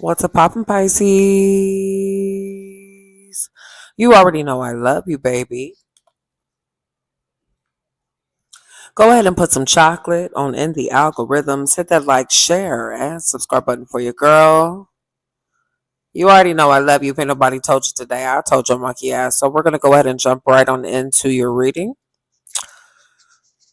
What's a poppin' Pisces? You already know I love you, baby. Go ahead and put some chocolate on in the algorithms. Hit that like, share, and subscribe button for your girl. You already know I love you. If ain't nobody told you today, I told your monkey ass. So we're gonna go ahead and jump right on into your reading.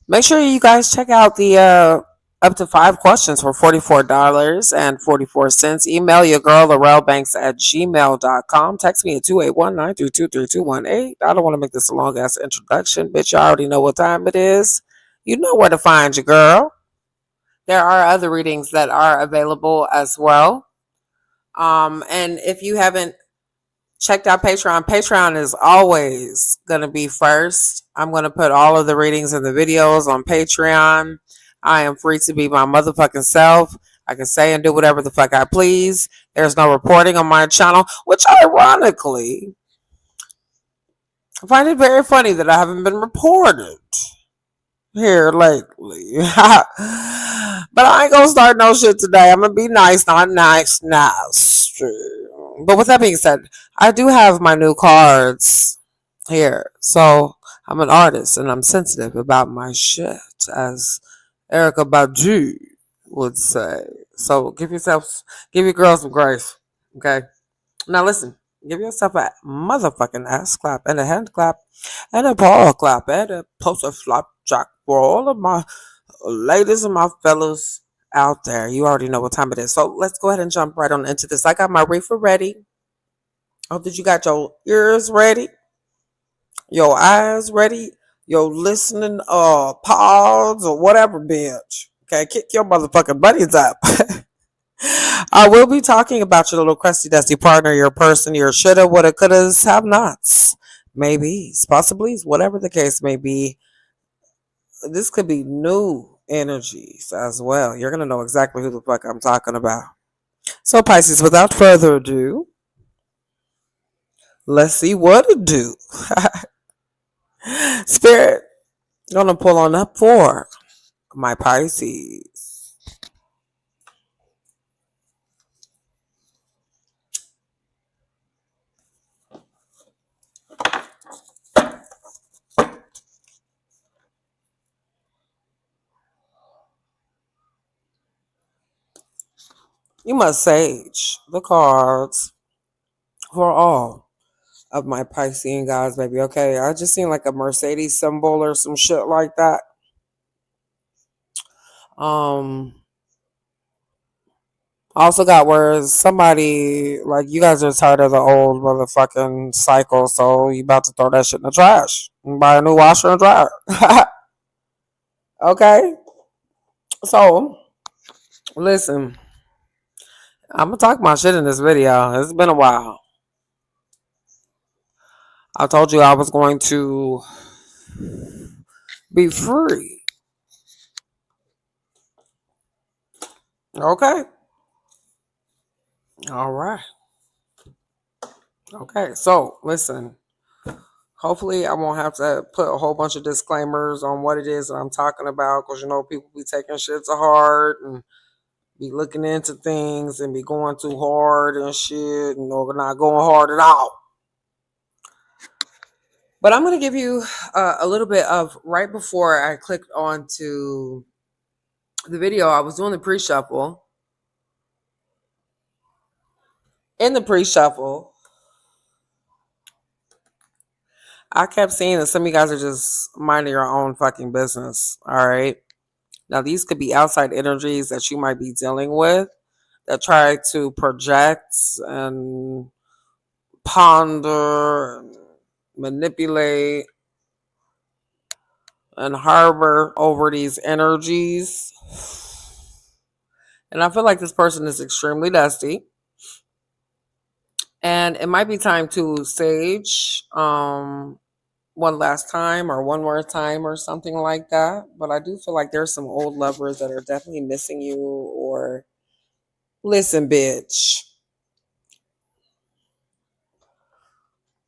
Make sure you guys check out the up to 5 questions for $44.44. Email your girl, LaurelBanks at gmail.com. Text me at 281-932-3218. I don't want to make this a long ass introduction, bitch. You already know what time it is. You know where to find your girl. There are other readings that are available as well. And if you haven't checked out Patreon, Patreon is always going to be first. I'm going to put all of the readings and the videos on Patreon. I am free to be my motherfucking self. I can say and do whatever the fuck I please. There's no reporting on my channel, which ironically, I find it very funny that I haven't been reported here lately. But I ain't gonna start no shit today. I'm gonna be nice, not nice, nice. But with that being said, I do have my new cards here. So I'm an artist and I'm sensitive about my shit, as Erica Badu would say. So give your girl some grace. Okay. Now listen, give yourself a motherfucking ass clap and a hand clap and a paw clap and a poster flop jack for all of my ladies and my fellas out there. You already know what time it is. So let's go ahead and jump right on into this. I got my reefer ready. Oh, did you got your ears ready? Your eyes ready? Your listening pods or whatever, bitch. Okay, kick your motherfucking buddies up. I will be talking about your little crusty dusty partner, your person, your shoulda, woulda, couldas, have nots, maybe, possibly, whatever the case may be. This could be new energies as well. You're gonna know exactly who the fuck I'm talking about. So Pisces, without further ado, let's see what to do. Spirit, gonna pull on up for my Pisces. You must sage the cards for all of my Piscean guys, baby. Okay, I just seen like a Mercedes symbol or some shit like that. I also got where somebody like you guys are tired of the old motherfucking cycle, so you about to throw that shit in the trash and buy a new washer and dryer. Okay, so listen, I'm gonna talk my shit in this video. It's been a while. I told you I was going to be free. Okay, all right. Okay, so listen. Hopefully, I won't have to put a whole bunch of disclaimers on what it is that I'm talking about because you know people be taking shit to heart and be looking into things and be going too hard and shit and or not going hard at all. But I'm gonna give you a little bit of right before I clicked on to the video. I was doing the pre-shuffle. In the pre-shuffle, I kept seeing that some of you guys are just minding your own fucking business. All right. Now, these could be outside energies that you might be dealing with that try to project and ponder and manipulate and harbor over these energies. And I feel like this person is extremely dusty. And it might be time to sage one last time or one more time or something like that. But I do feel like there's some old lovers that are definitely missing you or listen, bitch.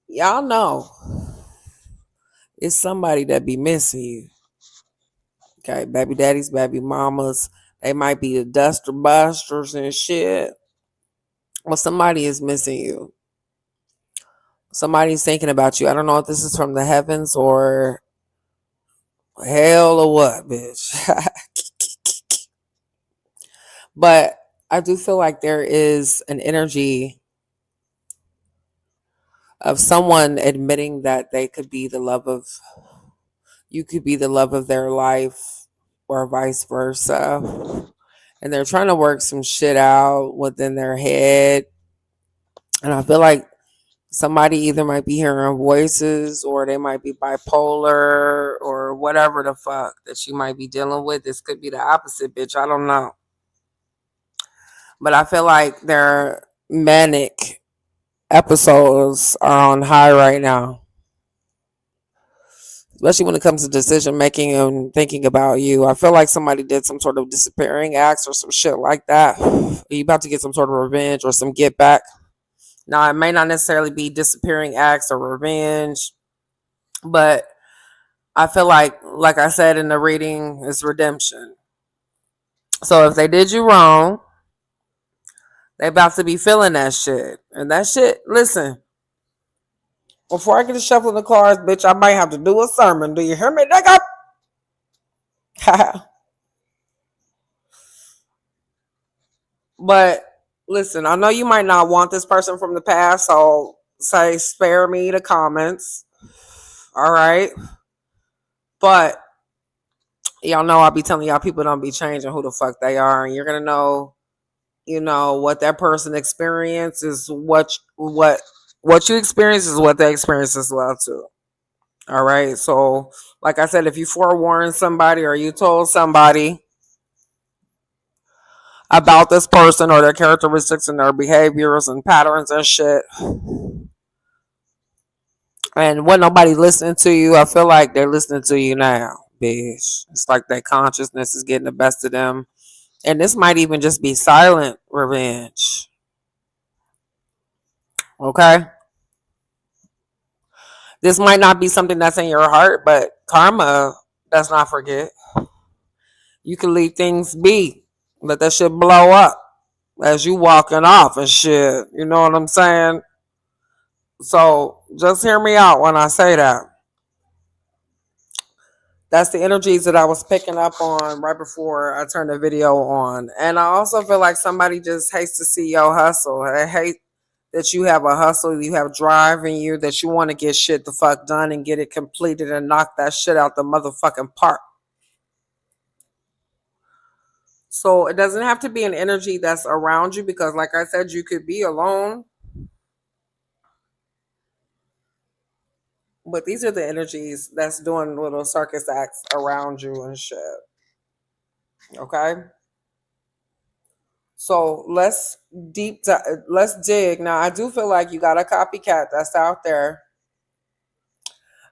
Y'all know it's somebody that be missing you. Okay, baby daddies, baby mamas. They might be the duster busters and shit. Well, somebody is missing you. Somebody's thinking about you. I don't know if this is from the heavens or hell or what, bitch. But I do feel like there is an energy of someone admitting that they could be the love of, you could be the love of their life, or vice versa. And they're trying to work some shit out within their head. And I feel like somebody either might be hearing voices, or they might be bipolar, or whatever the fuck that you might be dealing with. This could be the opposite, bitch. I don't know. But I feel like their manic episodes are on high right now, especially when it comes to decision making and thinking about you. I feel like somebody did some sort of disappearing acts or some shit like that. You about to get some sort of revenge or some get back. Now, it may not necessarily be disappearing acts or revenge, but I feel like I said in the reading, is redemption. So if they did you wrong, they about to be feeling that shit. And that shit, listen, before I get to shuffling the cards, bitch, I might have to do a sermon. Do you hear me, nigga? But listen, I know you might not want this person from the past, so say spare me the comments. All right. But y'all know I'll be telling y'all people don't be changing who the fuck they are. And you're gonna know, what that person experiences, what you experience is what they experience as well too. All right. So like I said, if you forewarned somebody or you told somebody about this person or their characteristics and their behaviors and patterns and shit, and when nobody listening to you, I feel like they're listening to you now, bitch. It's like that consciousness is getting the best of them. And this might even just be silent revenge. Okay? This might not be something that's in your heart, but karma does not forget. You can leave things be. Let that shit blow up as you walking off and shit. You know what I'm saying? So just hear me out when I say that. That's the energies that I was picking up on right before I turned the video on. And I also feel like somebody just hates to see your hustle. They hate that you have a hustle, you have drive in you, that you want to get shit the fuck done and get it completed and knock that shit out the motherfucking park. So it doesn't have to be an energy that's around you, because like I said, you could be alone. But these are the energies that's doing little circus acts around you and shit. Okay? So let's dig. Now I do feel like you got a copycat that's out there.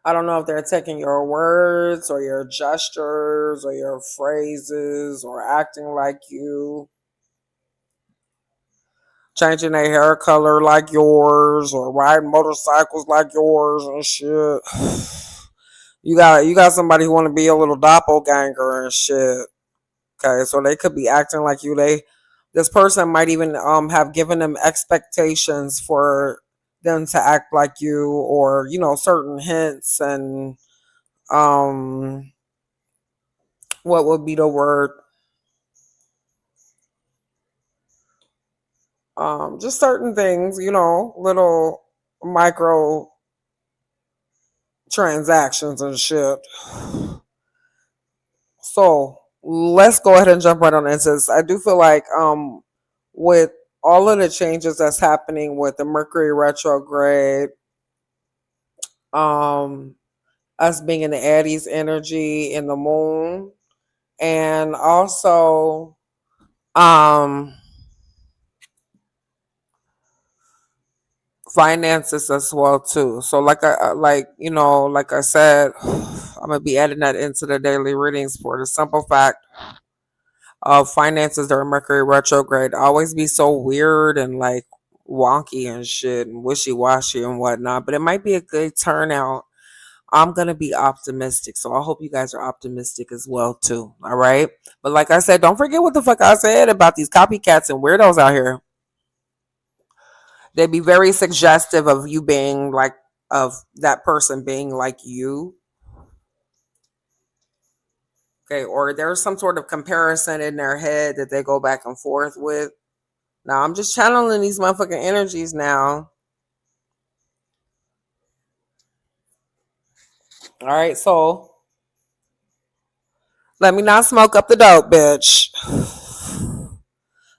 I don't know if they're taking your words or your gestures or your phrases or acting like you, changing their hair color like yours or riding motorcycles like yours and shit. You got somebody who want to be a little doppelganger and shit. Okay, so they could be acting like you. This person might even have given them expectations for them to act like you, or certain hints and um what would be the word, just certain things, little micro transactions and shit. So let's go ahead and jump right on into this. I do feel like with all of the changes that's happening with the Mercury retrograde, um us being in the Aries energy in the moon, and also um finances as well too. So like I said, I'm gonna be adding that into the daily readings for the simple fact of finances during Mercury retrograde always be so weird and like wonky and shit and wishy washy and whatnot. But it might be a good turnout. I'm gonna be optimistic, so I hope you guys are optimistic as well too. All right, but like I said, don't forget what the fuck I said about these copycats and weirdos out here. They'd be very suggestive of you being like, of that person being like you. Okay, or there's some sort of comparison in their head that they go back and forth with. Now I'm just channeling these motherfucking energies now. All right, so let me not smoke up the dope, bitch.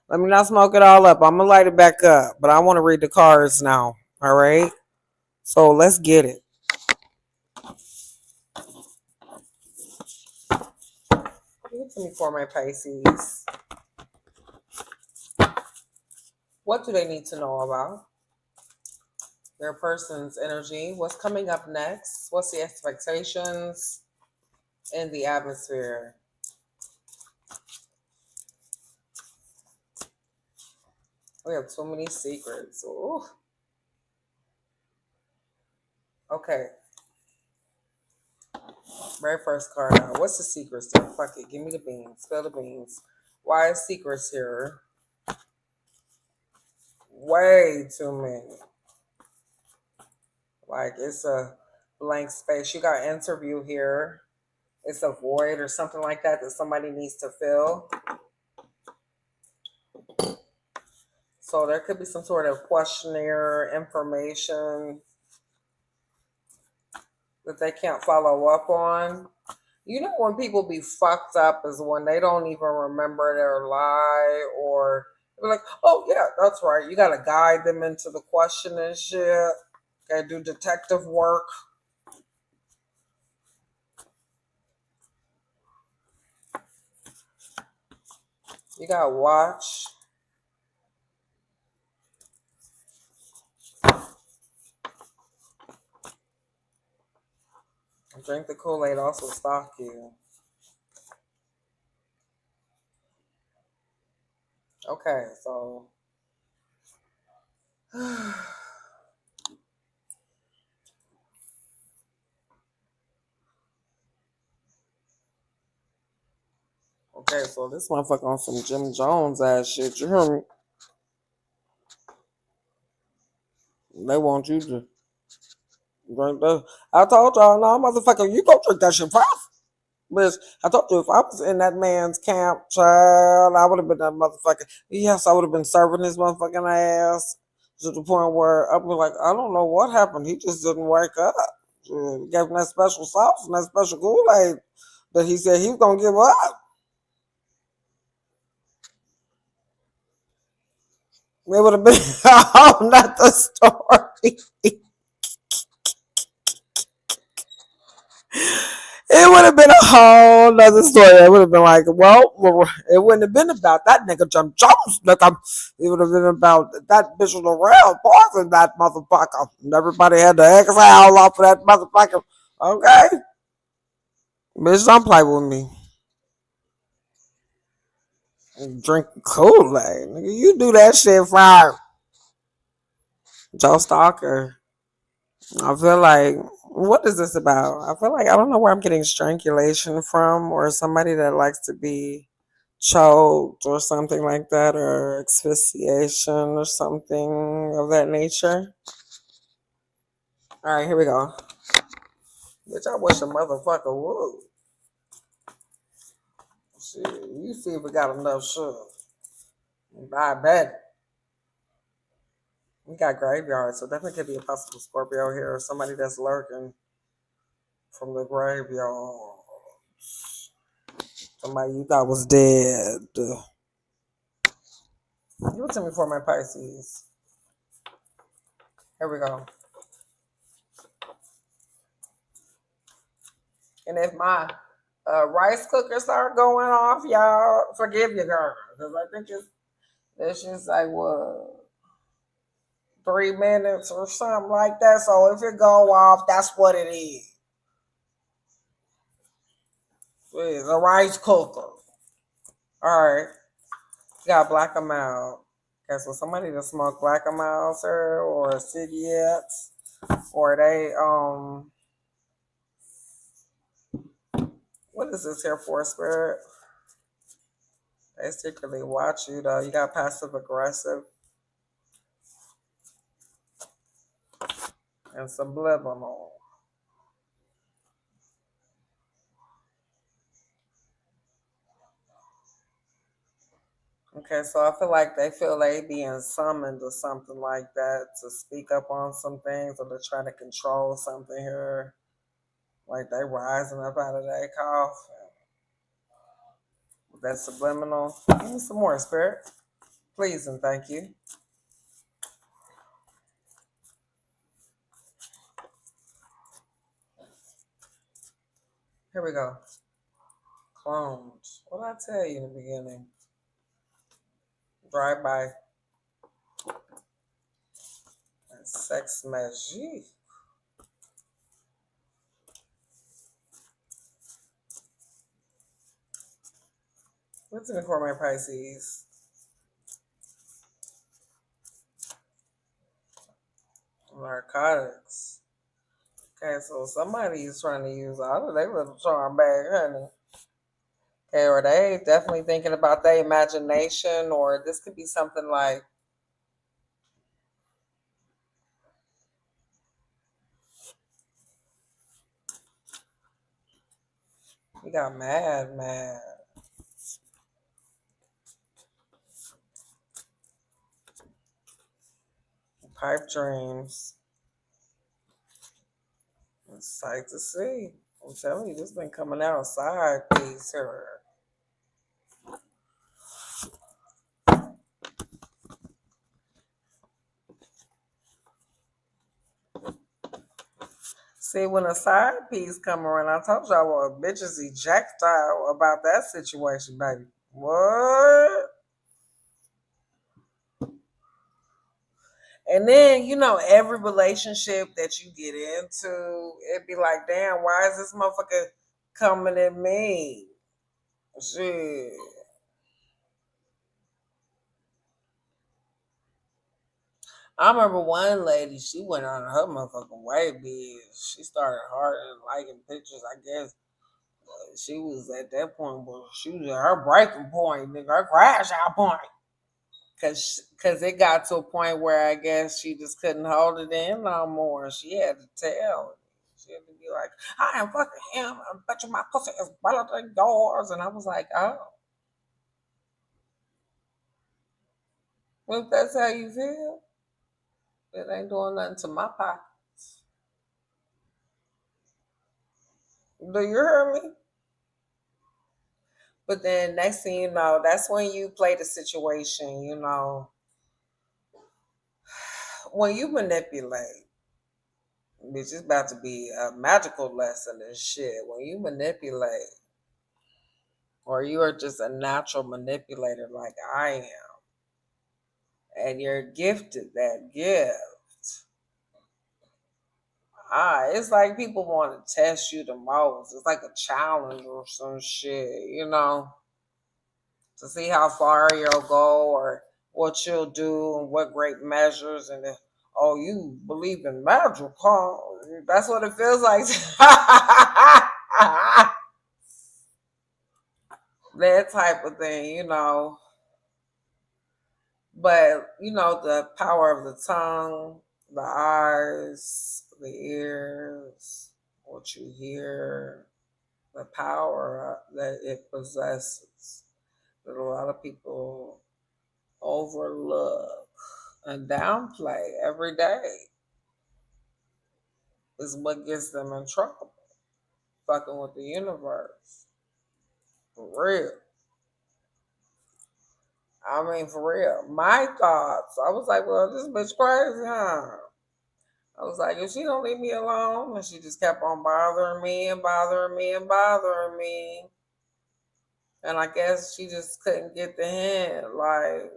Let me not smoke it all up. I'm gonna light it back up, but I want to read the cards now. All right, so let's get it. Give it to me for my Pisces. What do they need to know about their person's energy? What's coming up next? What's the expectations in the atmosphere? We have too many secrets. Ooh. Okay. Very first card out. What's the secrets there? Fuck it. Give me the beans. Spill the beans. Why is secrets here? Way too many. Like it's a blank space. You got interview here. It's a void or something like that that somebody needs to fill. So there could be some sort of questionnaire information that they can't follow up on. You know, when people be fucked up is when they don't even remember their lie, or they're like, oh yeah, that's right. You gotta guide them into the question and shit. Gotta do detective work. You gotta watch. Drink the Kool-Aid, also stalk you. Okay, so okay, so this motherfucker on some Jim Jones ass shit. You hear me? They want you to drink that. I told y'all, no, motherfucker, you go drink that shit fast. Bitch, I told you if I was in that man's camp, child, I would have been that motherfucker. Yes, I would have been serving his motherfucking ass to the point where I'd be like, I don't know what happened. He just didn't wake up. Gave him that special sauce and that special Kool-Aid that he said he was gonna give up. It would have been a whole nother story. It would have been a whole nother story. It would have been like, well, it wouldn't have been about that nigga Jim Jones. It would have been about that Bishop Laurel poisoned that motherfucker. And everybody had to exhale off of that motherfucker. Okay? Bitch, don't play with me. Drink Kool-Aid. Nigga, you do that shit for Joe Stalker. I feel like, what is this about? I feel like I don't know where I'm getting strangulation from, or somebody that likes to be choked or something like that, or asphyxiation or something of that nature. All right, here we go. Bitch, I wish a motherfucker would. Shit, you see if we got enough sugar. I bet. We got graveyard, so definitely could be a possible Scorpio here, or somebody that's lurking from the graveyard. Somebody you thought was dead. Give it to me for my Pisces. Here we go. And if my rice cooker start going off, y'all forgive your girl, because I think it's just like what 3 minutes or something like that. So if it go off, that's what it is. It's a rice cooker. All right, got black them out. Okay, so somebody that smoke black them out, sir, or cigarettes, or they what is this here for, spirit? They secretly watch you though. You got passive aggressive. and subliminal. Okay, so I feel like they feel they being summoned or something like that to speak up on some things, or they're trying to control something here. Like they rising up out of that cough. That subliminal. Give me some more, spirit. Please and thank you. Here we go. Clones. What did I tell you in the beginning? Drive by. Sex magie. What's in the for my Pisces? Narcotics. Okay, so somebody's trying to use all of their little charm bag, honey. Okay, or they definitely thinking about their imagination, or this could be something like you got mad, pipe dreams. It's sight to see. I'm telling you, this been coming outside piece here. See, when a side piece come around, I told y'all what bitches ejectile about that situation, baby. What? And then, every relationship that you get into, it'd be like, damn, why is this motherfucker coming at me? Shit. I remember one lady, she went on her motherfucking way, bitch. She started hearting and liking pictures, I guess. She was at that point where she was at her breaking point, nigga, her crash out point. Cause it got to a point where I guess she just couldn't hold it in no more. She had to tell. She had to be like, I am fucking him. I bet you my pussy is better than yours. And I was like, oh, well, if that's how you feel, it ain't doing nothing to my pockets. Do you hear me? But then next thing you know, that's when you play the situation, when you manipulate, which is about to be a magical lesson and shit. When you manipulate, or you are just a natural manipulator like I am, and you're gifted that gift. It's like people want to test you the most. It's like a challenge or some shit, to see how far you'll go or what you'll do and what great measures and oh, you believe in magic, huh? That's what it feels like. That type of thing. But the power of the tongue, the eyes, the ears, what you hear, the power that it possesses, that a lot of people overlook and downplay every day is what gets them in trouble. Fucking with the universe. For real. I mean, for real. My thoughts. I was like, well, this bitch crazy, huh? I was like, if she don't leave me alone, and she just kept on bothering me and bothering me and bothering me. And I guess she just couldn't get the hint. Like,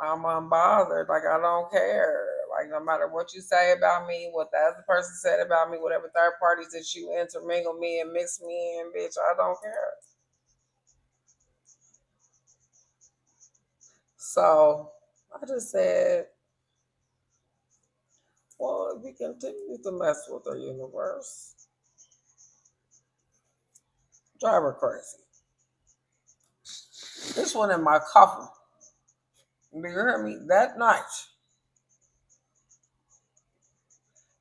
I'm unbothered. Like, I don't care. Like, no matter what you say about me, what the other person said about me, whatever third parties that you intermingle me and mix me in, bitch, I don't care. So I just said, well, if we continue to mess with the universe, drive her crazy. This one in my coffin. Do you hear me? That night,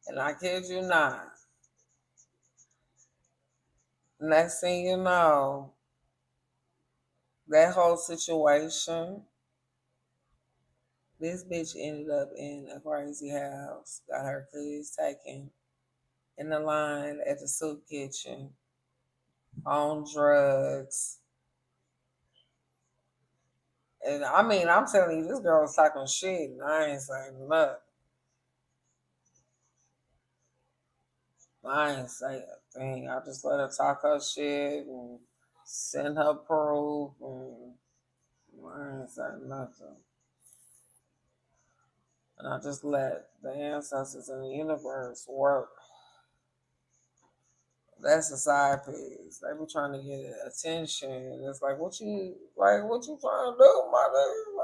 And I kid you not, next thing you know, that whole situation, this bitch ended up in a crazy house, got her kids taken in the line at the soup kitchen, on drugs. And I mean, I'm telling you, this girl was talking shit, and I ain't saying nothing. I ain't say a thing. I just let her talk her shit and send her proof, and I ain't say nothing. And I just let the ancestors in the universe work. That's a side piece. They be trying to get attention. It's what you trying to do, my nigga?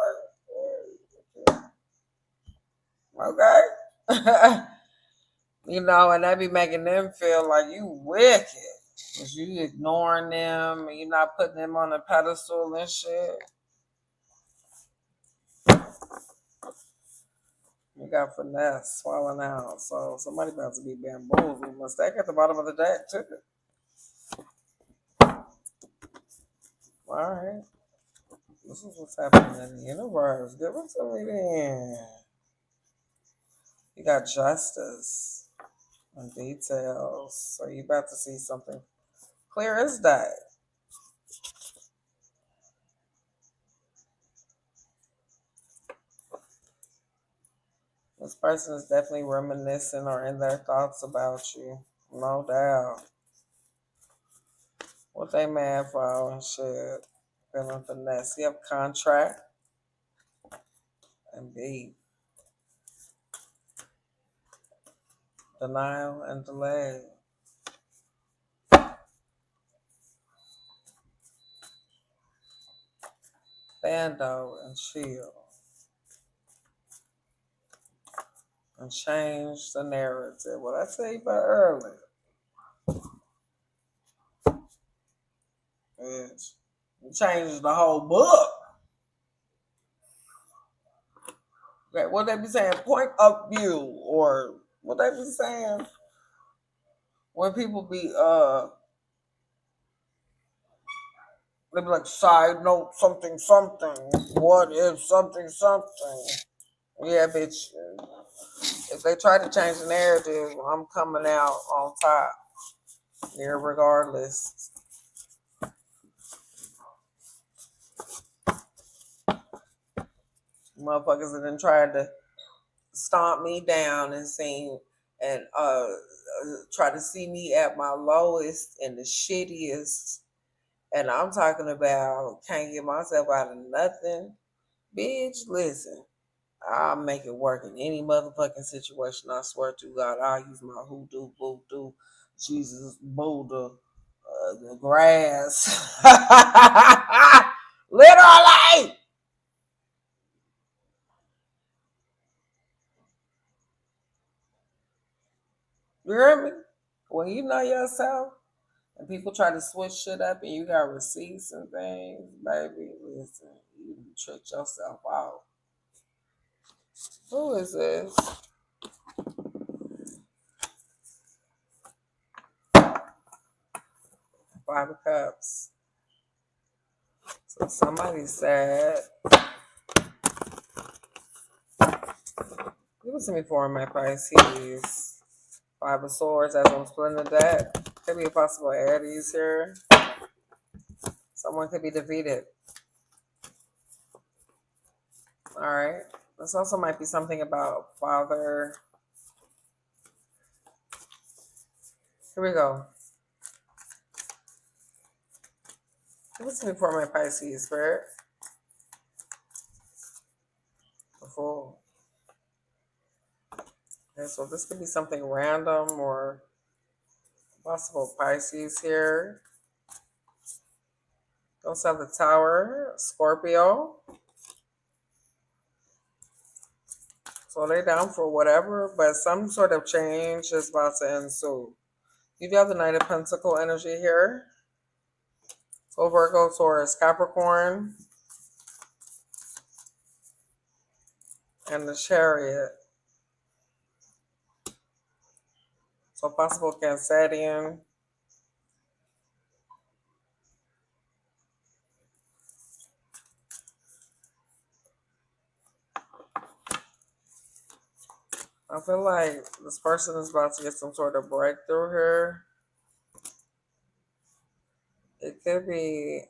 Like, okay. And they be making them feel like you wicked. Cause you ignoring them and you not putting them on a pedestal and shit. You got finesse swallowing out. So somebody about to be bamboozled. Mistake at the bottom of the deck too. Alright. This is what's happening in the universe. Give it to me then. You got justice and details. So you about to see something clear as day. This person is definitely reminiscing or in their thoughts about you. No doubt. What they mad for and shit. Feeling finesse. You have contract and beat. Denial and delay. Bando and chill. And change the narrative. What I said about earlier. Bitch. Change the whole book. Okay, what they be saying? Point of view, or what they be saying when people they be like side note something something. What if something something? Yeah, bitch. If they try to change the narrative, I'm coming out on top. Yeah, regardless. Motherfuckers have been trying to stomp me down and try to see me at my lowest and the shittiest. And I'm talking about can't get myself out of nothing. Bitch, listen. I'll make it work in any motherfucking situation. I swear to God, I'll use my hoodoo, voodoo, Jesus, Buddha, the grass. Literally. You hear me? When you know yourself and people try to switch shit up and you got receipts and things, baby, listen, you tricked yourself out. Who is this? Five of Cups. So somebody said, give it to me for my Pisces. Five of Swords as I'm splitting the deck. Could be a possible Aries here. Someone could be defeated. Alright. This also might be something about father. Here we go. Give it to me for my Pisces, Spirit. The Fool. Okay, so this could be something random or possible Pisces here. Also have the Tower, Scorpio. So they're down for whatever, but some sort of change is about to ensue. You do have the Knight of Pentacle energy here. So Virgo, Taurus, Capricorn, and the Chariot. So possible Cancerian. I feel like this person is about to get some sort of breakthrough here. It could be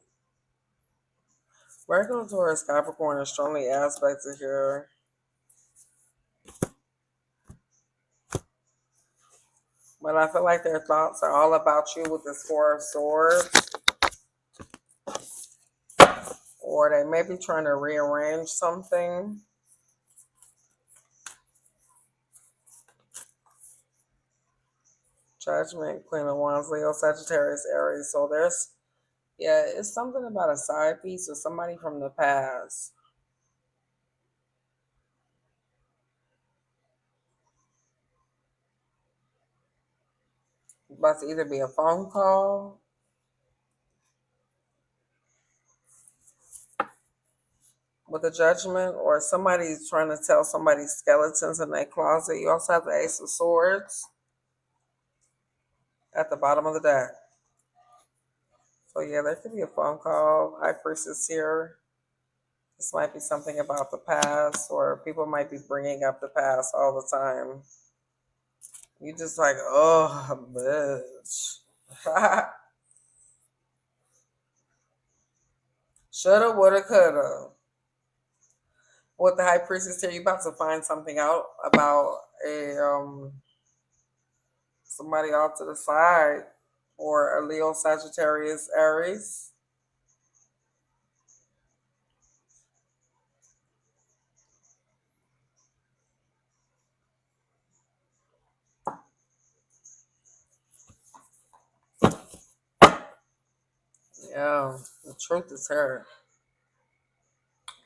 Virgo, Taurus, Capricorn are strongly aspected here. But I feel like their thoughts are all about you with this Four of Swords. Or they may be trying to rearrange something. Judgment, Queen of Wands, Leo, Sagittarius, Aries. So yeah, it's something about a side piece or somebody from the past. About to either be a phone call with a judgment or somebody's trying to tell somebody skeletons in their closet. You also have the Ace of Swords at the bottom of the deck. So yeah, there could be a phone call. High Priestess here. This might be something about the past, or people might be bringing up the past all the time. You just like, oh, bitch. Shoulda, woulda, coulda. With the High Priestess here, you about to find something out about a somebody off to the side, or a Leo, Sagittarius, Aries. Yeah, the truth is her.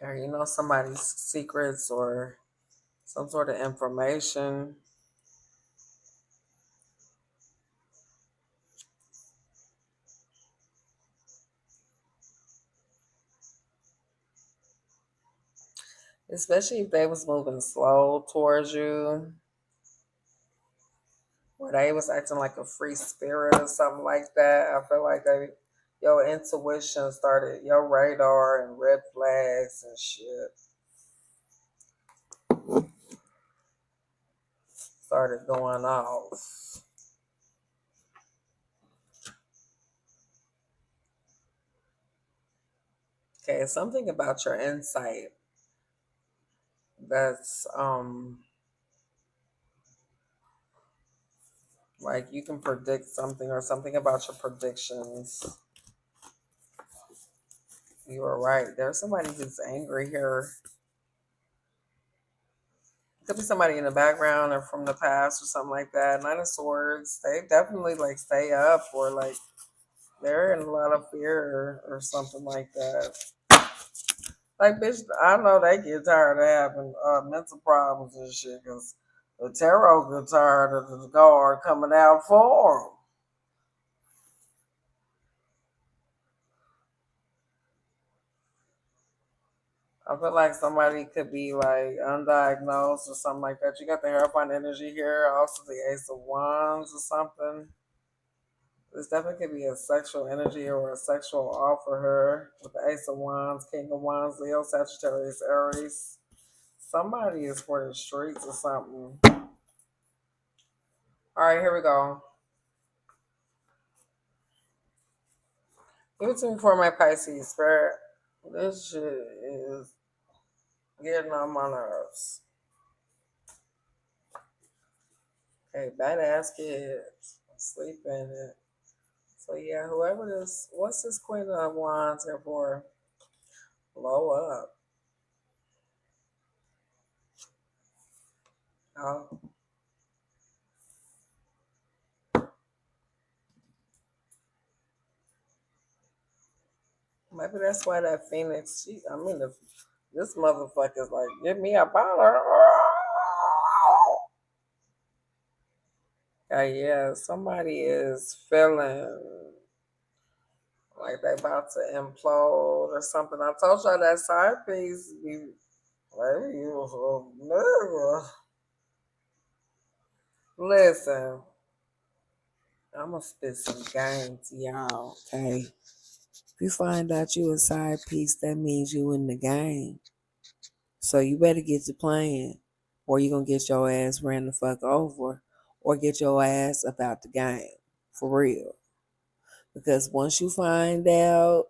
Or you know somebody's secrets or some sort of information. Especially if they was moving slow towards you, or they was acting like a free spirit or something like that. I feel like your intuition started, your radar and red flags and shit started going off. Okay, something about your insight that's like you can predict something, or something about your predictions. You were right. There's somebody who's angry here. Could be somebody in the background or from the past or something like that. Nine of Swords. They definitely like stay up, or like they're in a lot of fear or something like that. Like, bitch, I know they get tired of having mental problems and shit, because the tarot get tired of the guard coming out for them. I feel like somebody could be like undiagnosed or something like that. You got the Hierophant energy here, also the Ace of Wands or something. This definitely could be a sexual energy or a sexual offer here with the Ace of Wands, King of Wands, Leo, Sagittarius, Aries. Somebody is for the streets or something. All right, here we go. Give it to me for my Pisces, spirit. This shit is getting on my nerves. Okay, badass kids. Sleep in it. So yeah, whoever this, what's this Queen of Wands here for? Blow up. Oh, maybe that's why that Phoenix. This motherfucker's like, give me a powder. Yeah, somebody is feeling like they about to implode or something. I told y'all that side piece be like, you a nigga. Listen. I'm gonna spit some game to y'all, okay? If you find out you a side piece, that means you in the game. So you better get to playing, or you gonna get your ass ran the fuck over, or get your ass about the game. For real. Because once you find out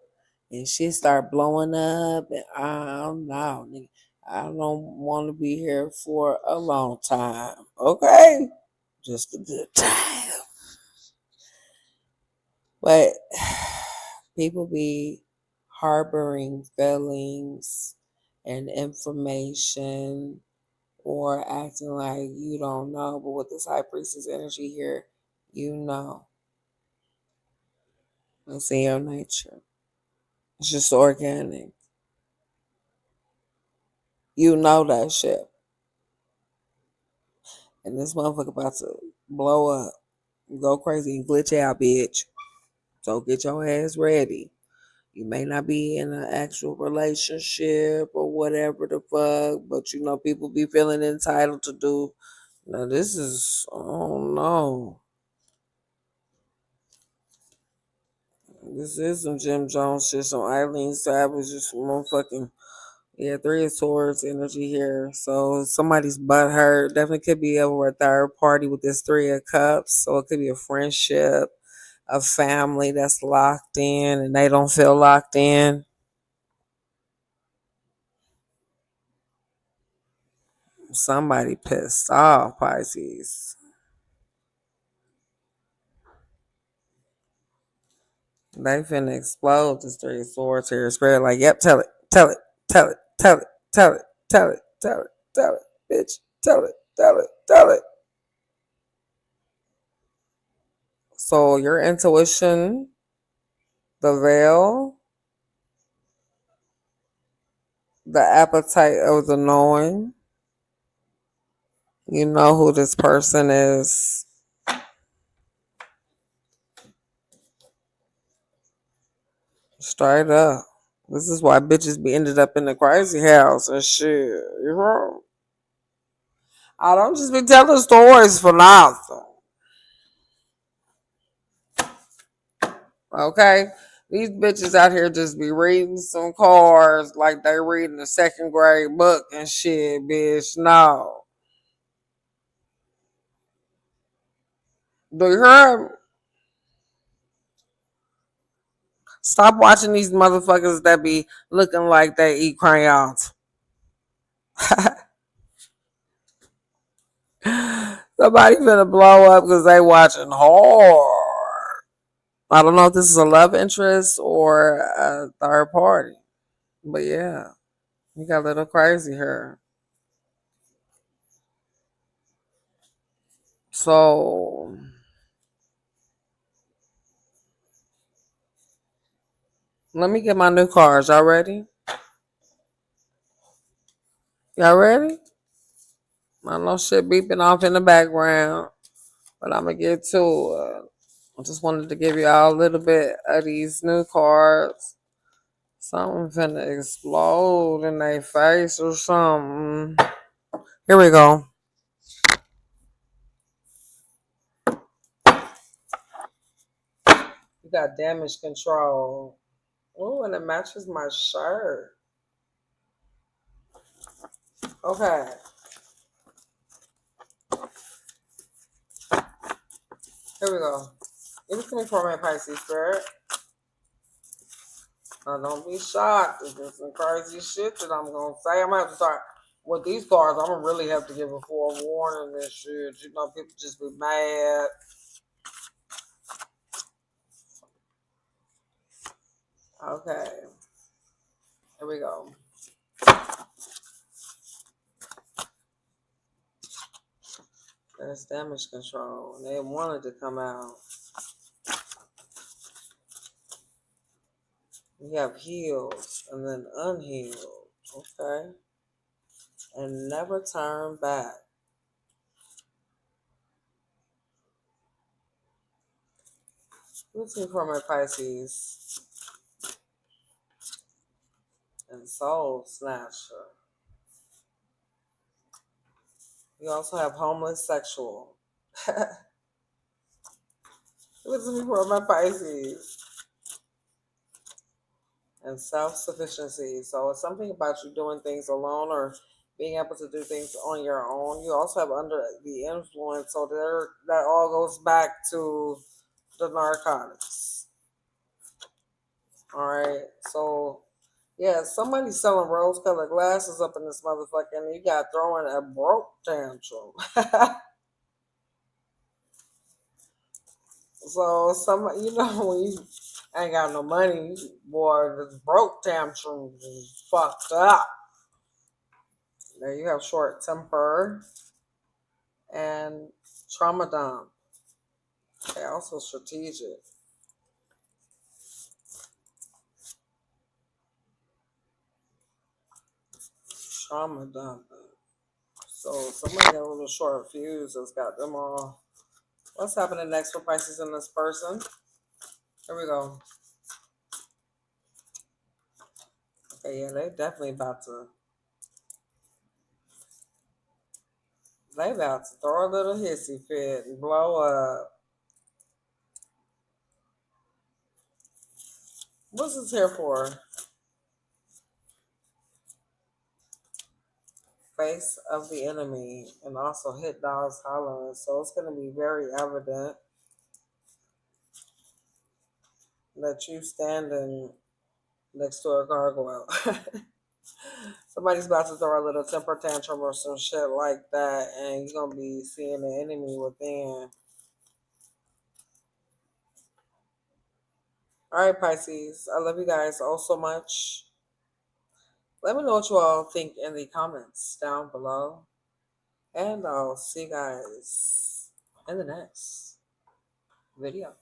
and shit start blowing up, and I don't know, nigga, I don't want to be here for a long time. Okay? Just a good time. But people be harboring feelings and information or acting like you don't know. But with this high priestess energy here, you know. It's in your nature. It's just organic. You know that shit. And this motherfucker about to blow up, go crazy and glitch out, bitch. So get your ass ready. You may not be in an actual relationship or whatever the fuck, but you know people be feeling entitled to do. Now this is, oh no, this is some Jim Jones shit, some Eileen Savage, just some motherfucking, yeah, Three of Swords energy here. So somebody's butt hurt. Definitely could be over a third party with this Three of Cups. So it could be a friendship, a family that's locked in and they don't feel locked in. Somebody pissed off, Pisces. They finna explode this Three of Swords here. Spread like, yep, tell it, tell it, tell it, tell it, tell it, tell it, tell it, tell it, bitch, tell it, tell it, tell it. So your intuition, the veil, the appetite of the knowing. You know who this person is. Straight up. This is why bitches be ended up in the crazy house and shit. You know? I don't just be telling stories for nothing. Okay? These bitches out here just be reading some cards like they reading a second grade book and shit, bitch. No. Do you hear me? Stop watching these motherfuckers that be looking like they eat crayons. Somebody finna blow up because they watching hard. I don't know if this is a love interest or a third party. But yeah, you got a little crazy here. So let me get my new cards. Y'all ready? Y'all ready? I know shit beeping off in the background, but I'm gonna get to it. I just wanted to give y'all a little bit of these new cards. Something finna explode in their face or something. Here we go. You got damage control. Oh, and it matches my shirt. Okay. Here we go. Give it to me for my Pisces spirit. Now don't be shocked. There's some crazy shit that I'm gonna say. I'm gonna have to start with these cards. I'm gonna really have to give a forewarning and shit. You know, people just be mad. Okay. Here we go. There's damage control. They wanted to come out. We have healed and then unhealed. Okay. And never turn back. What's me for my Pisces? And Soul Snatcher. We also have homeless sexual. Listen to me for my Pisces. And self-sufficiency. So it's something about you doing things alone or being able to do things on your own. You also have under the influence. So there, that all goes back to the narcotics. All right. So yeah, somebody's selling rose-colored glasses up in this motherfucker, and you got throwing a broke tantrum. So some, when you ain't got no money, boy, this broke tantrum is fucked up. There you have short temper and trauma dump. Okay, also strategic. Trauma dump. So somebody got a little short fuse that's got them all. What's happening next for Pisces in this person? Here we go. Okay, yeah, they about to throw a little hissy fit and blow up. What's this here for? Face of the enemy and also hit dogs hollering. So it's gonna be very evident that you standing next to a gargoyle. Somebody's about to throw a little temper tantrum or some shit like that, and you're gonna be seeing the enemy within. All right, Pisces, I love you guys all so much. Let me know what you all think in the comments down below, and I'll see you guys in the next video.